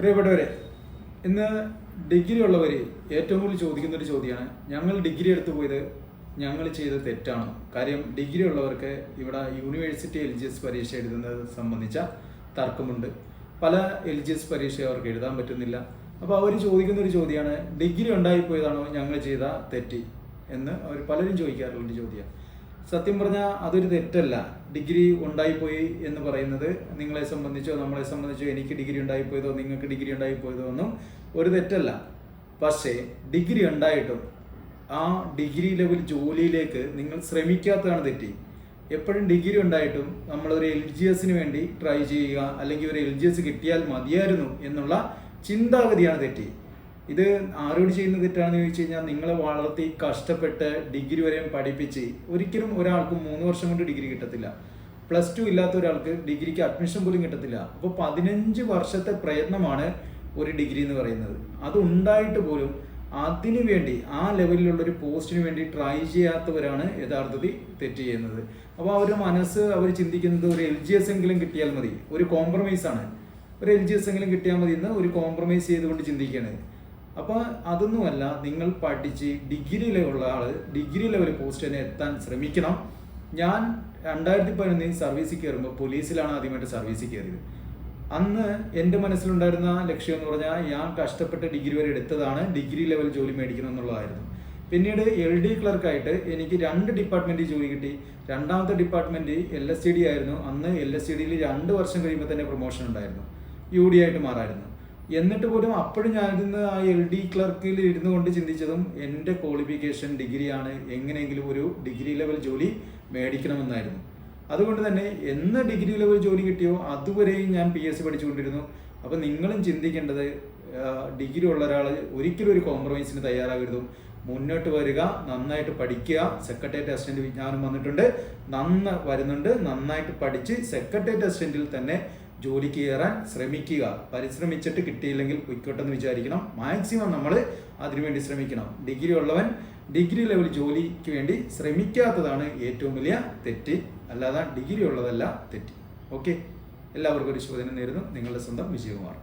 പ്രിയപ്പെട്ടവരെ, ഇന്ന് ഡിഗ്രി ഉള്ളവർ ഏറ്റവും കൂടുതൽ ചോദിക്കുന്നൊരു ചോദ്യമാണ്, ഞങ്ങൾ ഡിഗ്രി എടുത്തു പോയത് ഞങ്ങൾ ചെയ്ത തെറ്റാണോ? കാര്യം ഡിഗ്രി ഉള്ളവർക്ക് ഇവിടെ യൂണിവേഴ്സിറ്റി LGS പരീക്ഷ എഴുതുന്നത് സംബന്ധിച്ച തർക്കമുണ്ട്. പല LGS പരീക്ഷ അവർക്ക് എഴുതാൻ പറ്റുന്നില്ല. അപ്പോൾ അവർ ചോദിക്കുന്നൊരു ചോദ്യമാണ്, ഡിഗ്രി ഉണ്ടായിപ്പോയതാണോ ഞങ്ങൾ ചെയ്ത തെറ്റ് എന്ന് അവർ പലരും ചോദിക്കാറുള്ളൊരു ചോദ്യം. സത്യം പറഞ്ഞാൽ അതൊരു തെറ്റല്ല. ഡിഗ്രി ഉണ്ടായിപ്പോയി എന്ന് പറയുന്നത് നിങ്ങളെ സംബന്ധിച്ചോ നമ്മളെ സംബന്ധിച്ചോ എനിക്ക് ഡിഗ്രി ഉണ്ടായിപ്പോയതോ നിങ്ങൾക്ക് ഡിഗ്രി ഉണ്ടായിപ്പോയതോ ഒന്നും ഒരു തെറ്റല്ല. പക്ഷേ ഡിഗ്രി ഉണ്ടായിട്ടും ആ ഡിഗ്രി ലെവൽ ജോലിയിലേക്ക് നിങ്ങൾ ശ്രമിക്കാത്തതാണ് തെറ്റി. എപ്പോഴും ഡിഗ്രി ഉണ്ടായിട്ടും നമ്മളൊരു LGSന് വേണ്ടി ട്രൈ ചെയ്യുക, അല്ലെങ്കിൽ ഒരു LGS കിട്ടിയാൽ മതിയായിരുന്നു എന്നുള്ള ചിന്താഗതിയാണ് തെറ്റി. ഇത് ആരോട് ചെയ്യുന്ന തെറ്റാണെന്ന് ചോദിച്ചു കഴിഞ്ഞാൽ, നിങ്ങളെ വളർത്തി കഷ്ടപ്പെട്ട് ഡിഗ്രി വരെയും പഠിപ്പിച്ച് ഒരിക്കലും ഒരാൾക്കും 3 വർഷം കൊണ്ട് ഡിഗ്രി കിട്ടത്തില്ല. +2 ഇല്ലാത്ത ഒരാൾക്ക് ഡിഗ്രിക്ക് അഡ്മിഷൻ പോലും കിട്ടത്തില്ല. അപ്പോൾ 15 വർഷത്തെ പ്രയത്നമാണ് ഒരു ഡിഗ്രി എന്ന് പറയുന്നത്. അത് ഉണ്ടായിട്ട് പോലും അതിനു വേണ്ടി ആ ലെവലിലുള്ളൊരു പോസ്റ്റിന് വേണ്ടി ട്രൈ ചെയ്യാത്തവരാണ് യഥാർത്ഥത്തിൽ തെറ്റ് ചെയ്യുന്നത്. അപ്പോൾ അവരുടെ മനസ്സ് അവർ ചിന്തിക്കുന്നത് ഒരു LGS എങ്കിലും കിട്ടിയാൽ മതി, ഒരു കോംപ്രമൈസാണ്, ഒരു LGS എങ്കിലും കിട്ടിയാൽ മതി എന്ന് ഒരു കോംപ്രമൈസ് ചെയ്തുകൊണ്ട് ചിന്തിക്കുകയാണ്. അപ്പോൾ അതൊന്നുമല്ല, നിങ്ങൾ പഠിച്ച് ഡിഗ്രി ലെവലുള്ള ആൾ ഡിഗ്രി ലെവൽ പോസ്റ്റ് തന്നെ എത്താൻ ശ്രമിക്കണം. ഞാൻ 2011 സർവീസിൽ കയറുമ്പോൾ പോലീസിലാണ് ആദ്യമായിട്ട് സർവീസിൽ കയറിയത്. അന്ന് എൻ്റെ മനസ്സിലുണ്ടായിരുന്ന ലക്ഷ്യം എന്ന് പറഞ്ഞാൽ, ഞാൻ കഷ്ടപ്പെട്ട് ഡിഗ്രി വരെ എടുത്തതാണ്, ഡിഗ്രി ലെവൽ ജോലി മേടിക്കണം എന്നുള്ളതായിരുന്നു. പിന്നീട് LD ക്ലർക്കായിട്ട് എനിക്ക് 2 ഡിപ്പാർട്ട്മെൻറ്റിൽ ജോലി കിട്ടി. രണ്ടാമത്തെ ഡിപ്പാർട്ട്മെൻറ്റ് LSTD ആയിരുന്നു. അന്ന് LSTDയിൽ 2 വർഷം കഴിയുമ്പോൾ തന്നെ പ്രൊമോഷൻ ഉണ്ടായിരുന്നു, UD ആയിട്ട് മാറായിരുന്നു. എന്നിട്ട് പോലും അപ്പോഴും ഞാനിരുന്ന് ആ LD ക്ലർക്കിൽ ഇരുന്നു കൊണ്ട് ചിന്തിച്ചതും എൻ്റെ ക്വാളിഫിക്കേഷൻ ഡിഗ്രിയാണ്, എങ്ങനെയെങ്കിലും ഒരു ഡിഗ്രി ലെവൽ ജോലി മേടിക്കണമെന്നായിരുന്നു. അതുകൊണ്ട് തന്നെ എന്ന് ഡിഗ്രി ലെവൽ ജോലി കിട്ടിയോ അതുവരെയും ഞാൻ PSC പഠിച്ചുകൊണ്ടിരുന്നു. അപ്പോൾ നിങ്ങളും ചിന്തിക്കേണ്ടത്, ഡിഗ്രി ഉള്ള ഒരാൾ ഒരിക്കലും ഒരു കോംപ്രമൈസിന് തയ്യാറാകരുതും. മുന്നോട്ട് വരിക, നന്നായിട്ട് പഠിക്കുക. സെക്രട്ടേറിയറ്റ് അസിസ്റ്റന്റ് വിജ്ഞാനം വന്നിട്ടുണ്ട്, വരുന്നുണ്ട്. നന്നായിട്ട് പഠിച്ച് സെക്രട്ടേറിയറ്റ് അസിസ്റ്റന്റിൽ തന്നെ ജോലിക്ക് കയറാൻ ശ്രമിക്കുക. പരിശ്രമിച്ചിട്ട് കിട്ടിയില്ലെങ്കിൽ പൊയ്ക്കോട്ടെന്ന് വിചാരിക്കണം. മാക്സിമം നമ്മൾ അതിനുവേണ്ടി ശ്രമിക്കണം. ഡിഗ്രി ഉള്ളവൻ ഡിഗ്രി ലെവൽ ജോലിക്ക് വേണ്ടി ശ്രമിക്കാത്തതാണ് ഏറ്റവും വലിയ തെറ്റ്, അല്ലാതെ ഡിഗ്രി ഉള്ളതല്ല തെറ്റ്. ഓക്കെ, എല്ലാവർക്കും ഒരു ശുഭദിനം നേരുന്നു. നിങ്ങളുടെ സ്വന്തം വിജയകുമാർ.